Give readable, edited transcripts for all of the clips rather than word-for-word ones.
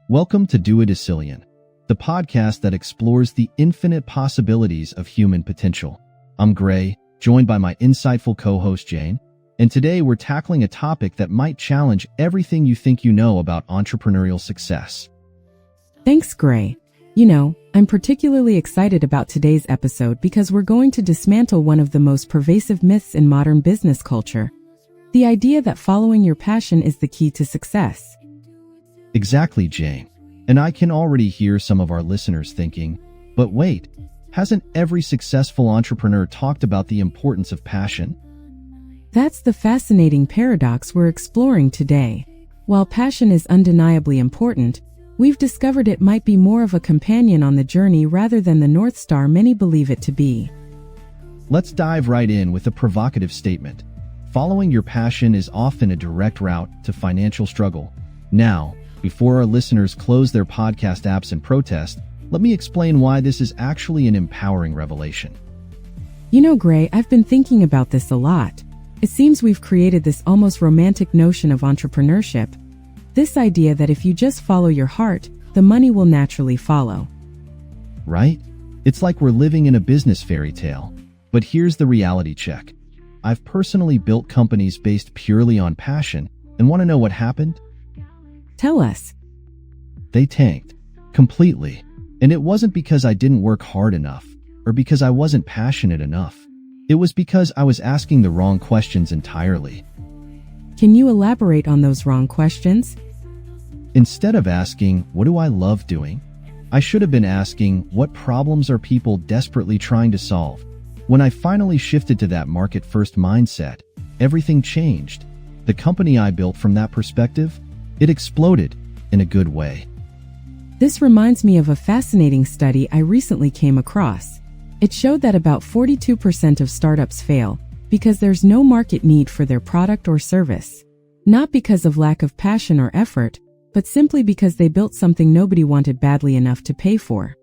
Welcome to Do a Decillion, the podcast that explores the infinite possibilities of human potential. I'm Gray, joined by my insightful co-host Jane, and today we're tackling a topic that might challenge everything you think you know about entrepreneurial success. Thanks, Gray. I'm particularly excited about today's episode because we're going to dismantle one of the most pervasive myths in modern business culture: the idea that following your passion is the key to success. Exactly, Jane. And I can already hear some of our listeners thinking, but wait, hasn't every successful entrepreneur talked about the importance of passion? That's the fascinating paradox we're exploring today. While passion is undeniably important, we've discovered it might be more of a companion on the journey rather than the North Star many believe it to be. Let's dive right in with a provocative statement. Following your passion is often a direct route to financial struggle. Now, before our listeners close their podcast apps in protest, let me explain why this is actually an empowering revelation. Gray, I've been thinking about this a lot. It seems we've created this almost romantic notion of entrepreneurship. This idea that if you just follow your heart, the money will naturally follow. Right? It's like we're living in a business fairy tale. But here's the reality check. I've personally built companies based purely on passion, and want to know what happened? Tell us. They tanked. Completely. And it wasn't because I didn't work hard enough, or because I wasn't passionate enough. It was because I was asking the wrong questions entirely. Can you elaborate on those wrong questions? Instead of asking, what do I love doing? I should have been asking, what problems are people desperately trying to solve? When I finally shifted to that market-first mindset, everything changed. The company I built from that perspective, it exploded in a good way. This reminds me of a fascinating study I recently came across. It showed that about 42% of startups fail because there's no market need for their product or service. Not because of lack of passion or effort, but simply because they built something nobody wanted badly enough to pay for.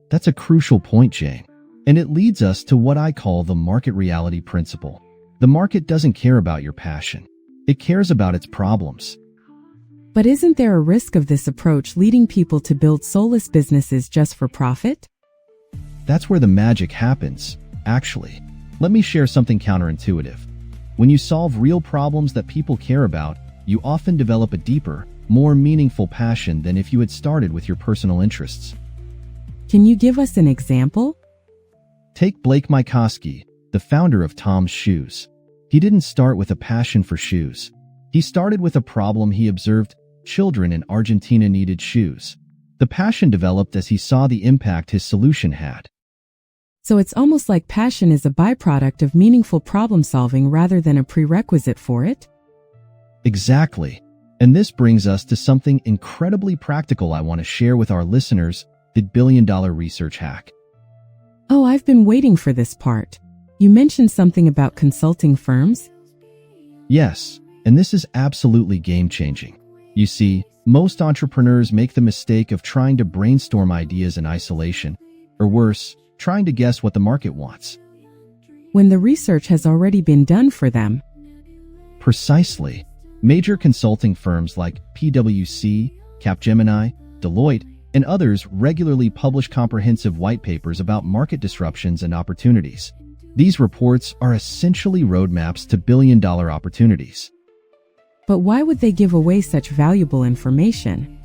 That's a crucial point, Jane. And it leads us to what I call the market reality principle. The market doesn't care about your passion. It cares about its problems. But isn't there a risk of this approach leading people to build soulless businesses just for profit? That's where the magic happens, actually. Let me share something counterintuitive. When you solve real problems that people care about, you often develop a deeper, more meaningful passion than if you had started with your personal interests. Can you give us an example? Take Blake Mycoskie, the founder of Tom's Shoes. He didn't start with a passion for shoes. He started with a problem he observed: children in Argentina needed shoes. The passion developed as he saw the impact his solution had. So it's almost like passion is a byproduct of meaningful problem solving rather than a prerequisite for it? Exactly. And this brings us to something incredibly practical I want to share with our listeners: the billion-dollar research hack. Oh, I've been waiting for this part. You mentioned something about consulting firms? Yes, and this is absolutely game-changing. You see, most entrepreneurs make the mistake of trying to brainstorm ideas in isolation, or worse, trying to guess what the market wants. When the research has already been done for them. Precisely. Major consulting firms like PwC, Capgemini, Deloitte, and others regularly publish comprehensive white papers about market disruptions and opportunities. These reports are essentially roadmaps to billion-dollar opportunities. But why would they give away such valuable information?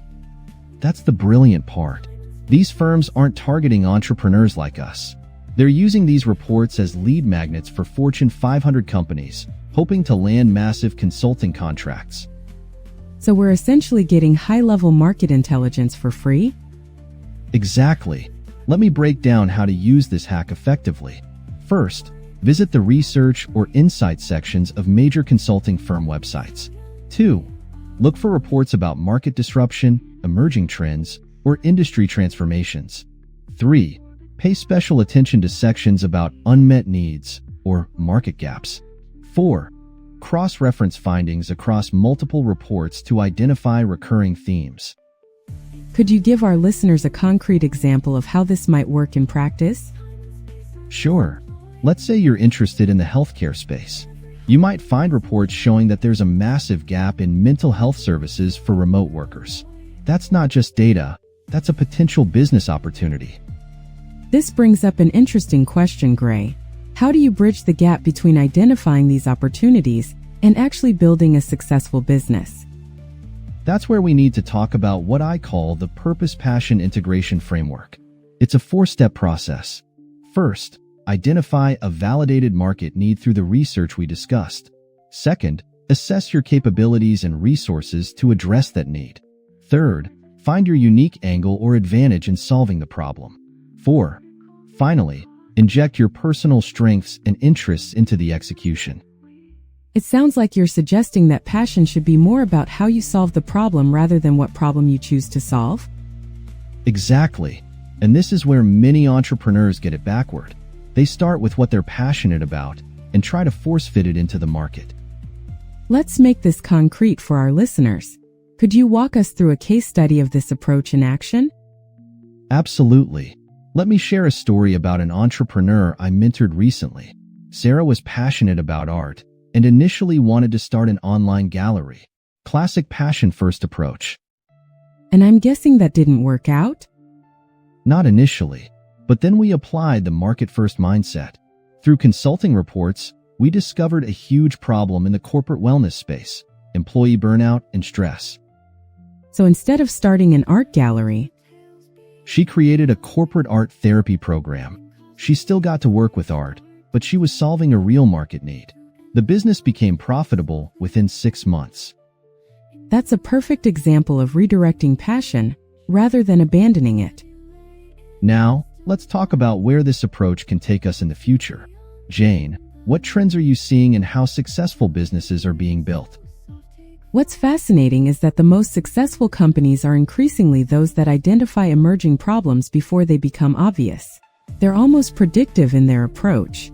That's the brilliant part. These firms aren't targeting entrepreneurs like us. They're using these reports as lead magnets for Fortune 500 companies, hoping to land massive consulting contracts. So we're essentially getting high-level market intelligence for free? Exactly. Let me break down how to use this hack effectively. First, visit the research or insight sections of major consulting firm websites. 2. Look for reports about market disruption, emerging trends, or industry transformations. 3. Pay special attention to sections about unmet needs or market gaps. 4. Cross-reference findings across multiple reports to identify recurring themes. Could you give our listeners a concrete example of how this might work in practice? Sure. Let's say you're interested in the healthcare space. You might find reports showing that there's a massive gap in mental health services for remote workers. That's not just data, that's a potential business opportunity. This brings up an interesting question, Gray. How do you bridge the gap between identifying these opportunities and actually building a successful business? That's where we need to talk about what I call the purpose-passion integration framework. It's a 4-step process. First, identify a validated market need through the research we discussed. Second, assess your capabilities and resources to address that need. Third, find your unique angle or advantage in solving the problem. 4. Finally, inject your personal strengths and interests into the execution. It sounds like you're suggesting that passion should be more about how you solve the problem rather than what problem you choose to solve? Exactly. And this is where many entrepreneurs get it backward. They start with what they're passionate about and try to force-fit it into the market. Let's make this concrete for our listeners. Could you walk us through a case study of this approach in action? Absolutely. Let me share a story about an entrepreneur I mentored recently. Sarah was passionate about art and initially wanted to start an online gallery. Classic passion-first approach. And I'm guessing that didn't work out? Not initially, but then we applied the market-first mindset. Through consulting reports, we discovered a huge problem in the corporate wellness space: employee burnout and stress. So instead of starting an art gallery, she created a corporate art therapy program. She still got to work with art, but she was solving a real market need. The business became profitable within 6 months. That's a perfect example of redirecting passion rather than abandoning it. Now, let's talk about where this approach can take us in the future. Jane, what trends are you seeing and how successful businesses are being built? What's fascinating is that the most successful companies are increasingly those that identify emerging problems before they become obvious. They're almost predictive in their approach.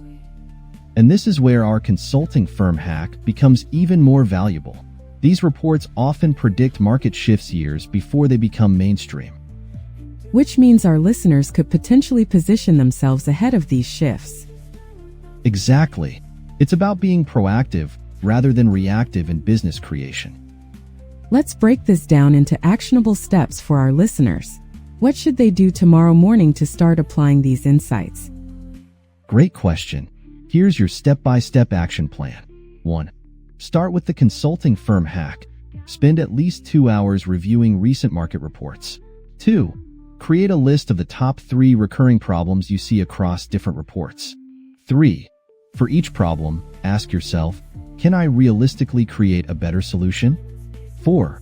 And this is where our consulting firm hack becomes even more valuable. These reports often predict market shifts years before they become mainstream. Which means our listeners could potentially position themselves ahead of these shifts. Exactly. It's about being proactive rather than reactive in business creation. Let's break this down into actionable steps for our listeners. What should they do tomorrow morning to start applying these insights? Great question. Here's your step-by-step action plan. 1. Start with the consulting firm hack. Spend at least 2 hours reviewing recent market reports. 2. Create a list of the top 3 recurring problems you see across different reports. 3. For each problem, ask yourself, can I realistically create a better solution? 4.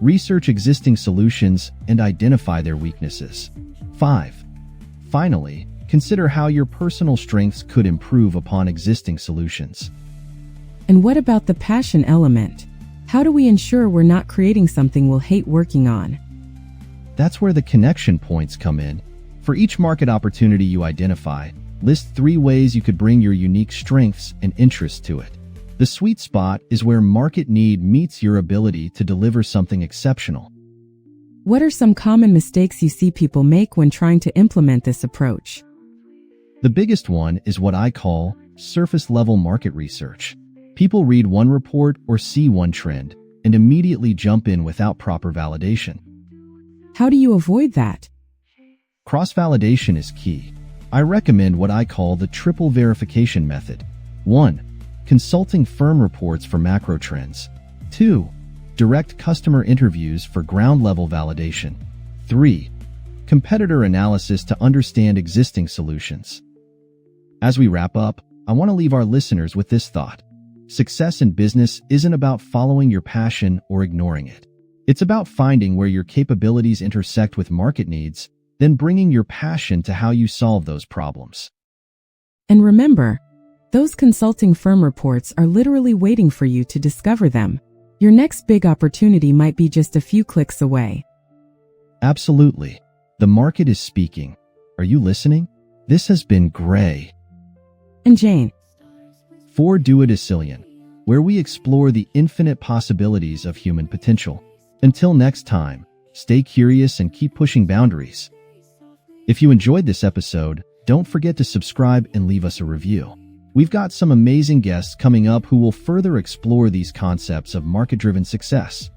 Research existing solutions and identify their weaknesses. 5. Finally, consider how your personal strengths could improve upon existing solutions. And what about the passion element? How do we ensure we're not creating something we'll hate working on? That's where the connection points come in. For each market opportunity you identify, list 3 ways you could bring your unique strengths and interests to it. The sweet spot is where market need meets your ability to deliver something exceptional. What are some common mistakes you see people make when trying to implement this approach? The biggest one is what I call surface-level market research. People read one report or see one trend and immediately jump in without proper validation. How do you avoid that? Cross-validation is key. I recommend what I call the triple verification method. 1. Consulting firm reports for macro trends. 2. Direct customer interviews for ground-level validation. 3. Competitor analysis to understand existing solutions. As we wrap up, I want to leave our listeners with this thought. Success in business isn't about following your passion or ignoring it. It's about finding where your capabilities intersect with market needs, then bringing your passion to how you solve those problems. And remember, those consulting firm reports are literally waiting for you to discover them. Your next big opportunity might be just a few clicks away. Absolutely. The market is speaking. Are you listening? This has been Gray And Jane, for Do It a Zillion, where we explore the infinite possibilities of human potential. Until next time, stay curious and keep pushing boundaries. If you enjoyed this episode, don't forget to subscribe and leave us a review. We've got some amazing guests coming up who will further explore these concepts of market-driven success.